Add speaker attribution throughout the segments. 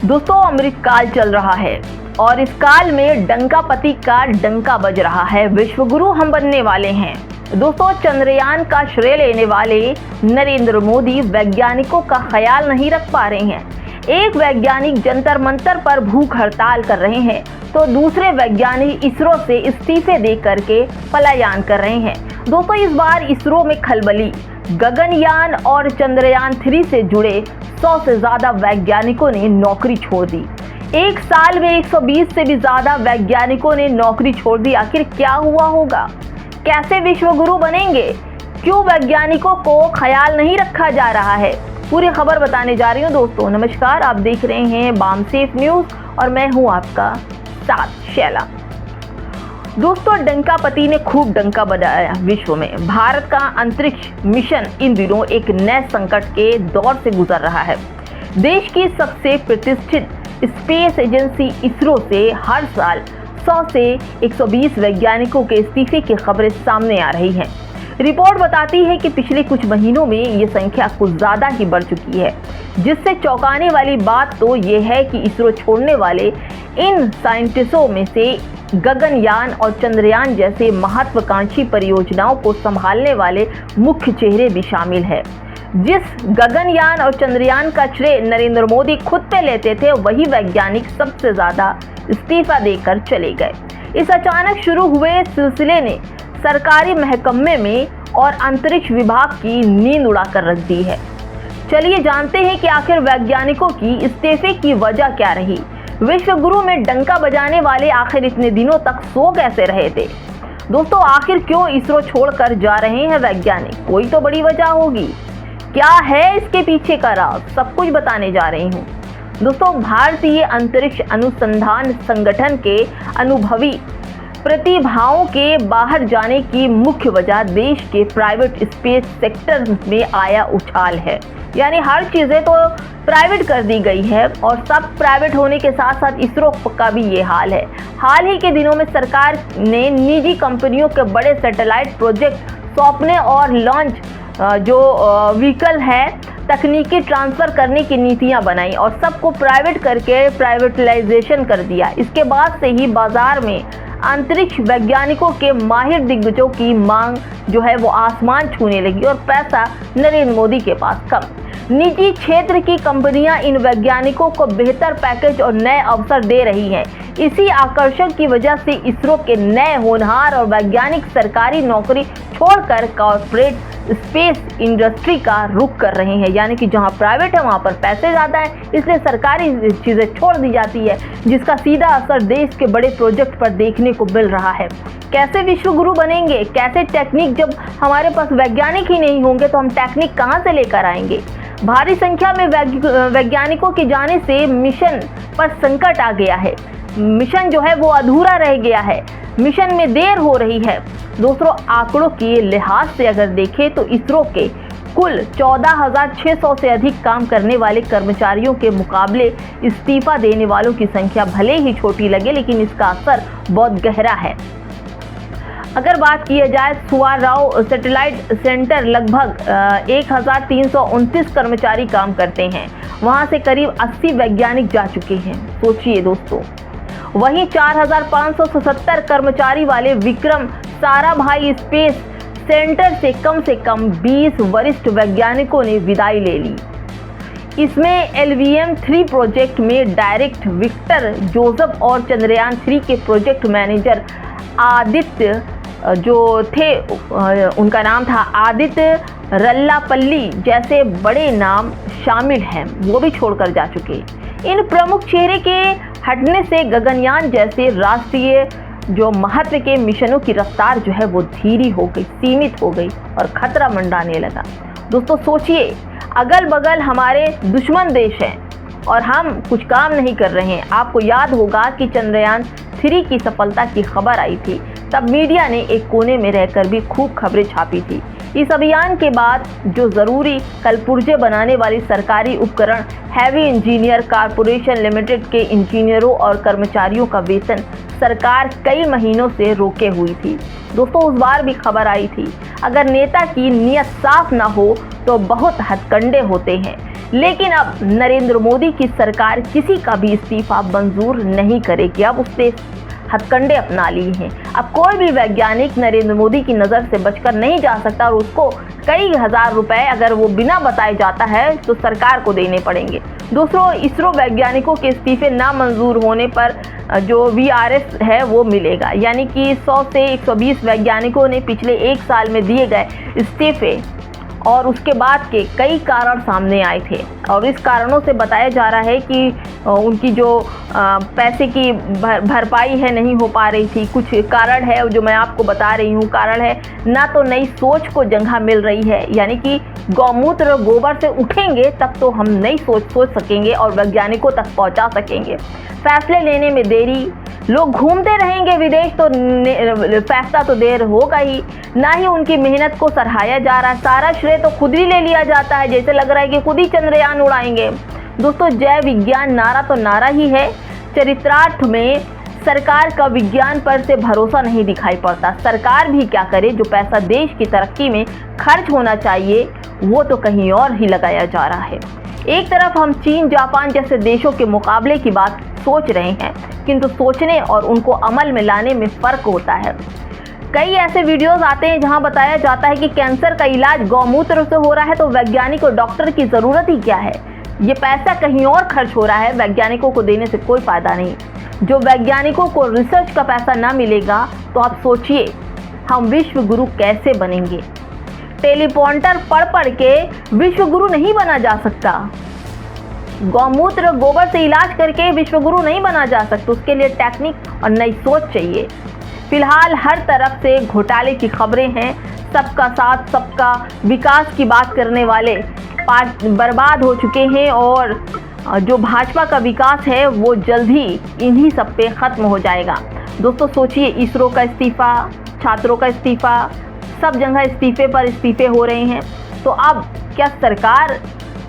Speaker 1: दोस्तों अमृतकाल चल रहा है और इस काल में डंकापति का डंका बज रहा है। विश्वगुरु हम बनने वाले हैं। दोस्तों चंद्रयान का श्रेय लेने वाले नरेंद्र मोदी वैज्ञानिकों का ख्याल नहीं रख पा रहे हैं। एक वैज्ञानिक जंतर मंतर पर भूख हड़ताल कर रहे हैं तो दूसरे वैज्ञानिक इसरो से इस्तीफे दे करके पलायन कर रहे हैं। दोस्तों इस बार इसरो में खलबली। गगनयान और चंद्रयान 3 से जुड़े 100 से ज्यादा वैज्ञानिकों ने नौकरी छोड़ दी। एक साल में 120 से भी ज्यादा वैज्ञानिकों ने नौकरी छोड़ दी। आखिर क्या हुआ होगा? कैसे विश्वगुरु बनेंगे? क्यों वैज्ञानिकों को ख्याल नहीं रखा जा रहा है? पूरी खबर बताने जा रही हूँ। दोस्तों नमस्कार, आप देख रहे हैं बामसेफ न्यूज और मैं हूँ आपका साथ शैला। दोस्तों डंकापति ने खूब डंका बजाया विश्व में। भारत का अंतरिक्ष मिशन इन दिनों एक नए संकट के दौर से गुजर रहा है। देश की सबसे प्रतिष्ठित स्पेस एजेंसी इसरो से हर साल 100 से 120 वैज्ञानिकों के इस्तीफे की खबरें सामने आ रही हैं। रिपोर्ट बताती है कि पिछले कुछ महीनों में ये संख्या कुछ ज़्यादा ही बढ़ चुकी है। जिससे चौंकाने वाली बात तो ये है कि इसरो छोड़ने वाले इन साइंटिस्टों में से गगनयान और चंद्रयान जैसे महत्वाकांक्षी परियोजनाओं को संभालने वाले मुख्य चेहरे भी शामिल हैं। जिस गगनयान और चंद्रयान का श्रेय नरेंद्र मोदी खुद पे लेते थे, वही वैज्ञानिक सबसे ज्यादा इस्तीफा देकर चले गए। इस अचानक शुरू हुए सिलसिले ने सरकारी महकमे में और अंतरिक्ष विभाग की नींद उड़ाकर रख दी है। चलिए जानते हैं कि आखिर वैज्ञानिकों की इस्तीफे की वजह क्या रही। विश्वगुरु में डंका बजाने वाले आखिर इतने दिनों तक सो कैसे रहे थे? दोस्तों आखिर क्यों इसरो छोड़कर जा रहे हैं वैज्ञानिक? कोई तो बड़ी वजह होगी। क्या है इसके पीछे का राज? सब कुछ बताने जा रही हूँ। दोस्तों भारतीय अंतरिक्ष अनुसंधान संगठन के अनुभवी प्रतिभाओं के बाहर जाने की मुख्य वजह देश के प्राइवेट स्पेस सेक्टर में आया उछाल है। यानी हर चीज़ें तो प्राइवेट कर दी गई है और सब प्राइवेट होने के साथ साथ इसरो का भी ये हाल है। हाल ही के दिनों में सरकार ने निजी कंपनियों के बड़े सैटेलाइट प्रोजेक्ट सौंपने और लॉन्च जो व्हीकल है तकनीकी ट्रांसफ़र करने की नीतियां बनाई और सबको प्राइवेट करके प्राइवेटलाइजेशन कर दिया। इसके बाद से ही बाजार में अंतरिक्ष वैज्ञानिकों के माहिर दिग्गजों की मांग जो है वो आसमान छूने लगी और पैसा नरेंद्र मोदी के पास कम। निजी क्षेत्र की कंपनियां इन वैज्ञानिकों को बेहतर पैकेज और नए अवसर दे रही हैं। इसी आकर्षण की वजह से इसरो के नए होनहार और वैज्ञानिक सरकारी नौकरी छोड़कर कॉर्पोरेट स्पेस इंडस्ट्री का रुख कर रहे हैं। यानी कि जहां प्राइवेट है वहां पर पैसे ज़्यादा है, इसलिए सरकारी चीज़ें छोड़ दी जाती है, जिसका सीधा असर देश के बड़े प्रोजेक्ट पर देखने को मिल रहा है। कैसे विश्वगुरु बनेंगे? कैसे टेक्निक? जब हमारे पास वैज्ञानिक ही नहीं होंगे तो हम टेक्निक कहाँ से लेकर आएंगे? भारी संख्या में वैज्ञानिकों के जाने से मिशन पर संकट आ गया है। मिशन जो है वो अधूरा रह गया है। मिशन में देर हो रही है। दोस्तों आंकड़ों के लिहाज से अगर देखें तो इसरो के कुल 14,600 से अधिक काम करने वाले कर्मचारियों के मुकाबले इस्तीफा देने वालों की संख्या भले ही छोटी लगे, लेकिन इसका असर बहुत गहरा है। अगर बात की जाए सुवाराव सैटेलाइट सेंटर लगभग 1,329 कर्मचारी काम करते हैं। वहां से करीब 80 वैज्ञानिक जा चुके हैं। सोचिए दोस्तों। वहीं 4,577 कर्मचारी वाले विक्रम साराभाई स्पेस सेंटर से कम 20 वरिष्ठ वैज्ञानिकों ने विदाई ले ली। इसमें LVM-3 प्रोजेक्ट में डायरेक्ट विक्टर जोसेफ और चंद्रयान 3 के प्रोजेक्ट मैनेजर आदित्य जो थे, उनका नाम था आदित्य रल्लापल्ली जैसे बड़े नाम शामिल हैं, वो भी छोड़कर जा चुके। इन प्रमुख चेहरे के हटने से गगनयान जैसे राष्ट्रीय जो महत्व के मिशनों की रफ्तार जो है वो धीमी हो गई, सीमित हो गई और खतरा मंडाने लगा। दोस्तों सोचिए, अगल बगल हमारे दुश्मन देश हैं और हम कुछ काम नहीं कर रहे हैं। आपको याद होगा कि चंद्रयान 3 की सफलता की खबर आई थी, तब मीडिया ने एक कोने में रहकर भी खूब खबरें छापी थी। इस अभियान के बाद जो ज़रूरी कलपुर्जे बनाने वाली सरकारी उपकरण हैवी इंजीनियर कॉरपोरेशन लिमिटेड के इंजीनियरों और कर्मचारियों का वेतन सरकार कई महीनों से रोके हुई थी। दोस्तों उस बार भी खबर आई थी, अगर नेता की नीयत साफ ना हो तो बहुत हथकंडे होते हैं। लेकिन अब नरेंद्र मोदी की सरकार किसी का भी इस्तीफा मंजूर नहीं करेगी। अब उसने हथकंडे अपना लिए हैं। अब कोई भी वैज्ञानिक नरेंद्र मोदी की नज़र से बचकर नहीं जा सकता और उसको कई हजार रुपए अगर वो बिना बताए जाता है तो सरकार को देने पड़ेंगे। दूसरों, इसरो वैज्ञानिकों के इस्तीफे ना मंजूर होने पर जो VRS है वो मिलेगा, यानी कि 100 से 120 वैज्ञानिकों ने पिछले 1 साल में दिए गए इस्तीफे और उसके बाद के कई कारण सामने आए थे और इस कारणों से बताया जा रहा है कि उनकी जो पैसे की भरपाई है नहीं हो पा रही थी। कुछ कारण है जो मैं आपको बता रही हूँ। कारण है ना तो नई सोच को जगह मिल रही है, यानी कि गौमूत्र गोबर से उठेंगे तब तो हम नई सोच सकेंगे और वैज्ञानिकों तक पहुँचा सकेंगे। फैसले लेने में देरी, लोग घूमते रहेंगे विदेश तो फैसला तो देर होगा ही, ना ही उनकी मेहनत को सराहाया जा रहा है। सारा श्रेय तो खुद ही ले लिया जाता है, जैसे लग रहा है कि खुद ही चंद्रयान उड़ाएंगे। दोस्तों, जय विज्ञान नारा तो नारा ही है, चरित्रार्थ में सरकार का विज्ञान पर से भरोसा नहीं दिखाई पड़ता। सरकार भी क्या करे, जो पैसा देश की तरक्की में खर्च होना चाहिए वो तो कहीं और ही लगाया जा रहा है। एक तरफ हम चीन, जापान जैसे देशों के मुकाबले की बात सोच रहे हैं, किंतु सोचने और उनको अमल में लाने में फ़र्क होता है। कई ऐसे वीडियोस आते हैं जहां बताया जाता है कि कैंसर का इलाज गौमूत्र से हो रहा है तो वैज्ञानिक और डॉक्टर की ज़रूरत ही क्या है। ये पैसा कहीं और खर्च हो रहा है, वैज्ञानिकों को देने से कोई फ़ायदा नहीं। जो वैज्ञानिकों को रिसर्च का पैसा ना मिलेगा तो आप सोचिए हम विश्व गुरु कैसे बनेंगे। टेलीप्रॉम्प्टर पढ़ के विश्व गुरु नहीं बना जा सकता। गौमूत्र गोबर से इलाज करके विश्व गुरु नहीं बना जा सकता, उसके लिए टेक्निक और नई सोच चाहिए। फिलहाल हर तरफ से घोटाले की खबरें हैं। सबका साथ सबका विकास की बात करने वाले बर्बाद हो चुके हैं और जो भाजपा का विकास है वो जल्द ही इन्हीं सब पे ख़त्म हो जाएगा। दोस्तों सोचिए, इसरो का इस्तीफ़ा, छात्रों का इस्तीफ़ा, सब जगह इस्तीफे पर इस्तीफे हो रहे हैं। तो अब क्या सरकार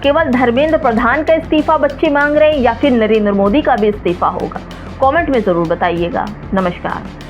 Speaker 1: केवल धर्मेंद्र प्रधान का इस्तीफा बच्चे मांग रहे हैं या फिर नरेंद्र मोदी का भी इस्तीफा होगा? कमेंट में ज़रूर बताइएगा। नमस्कार।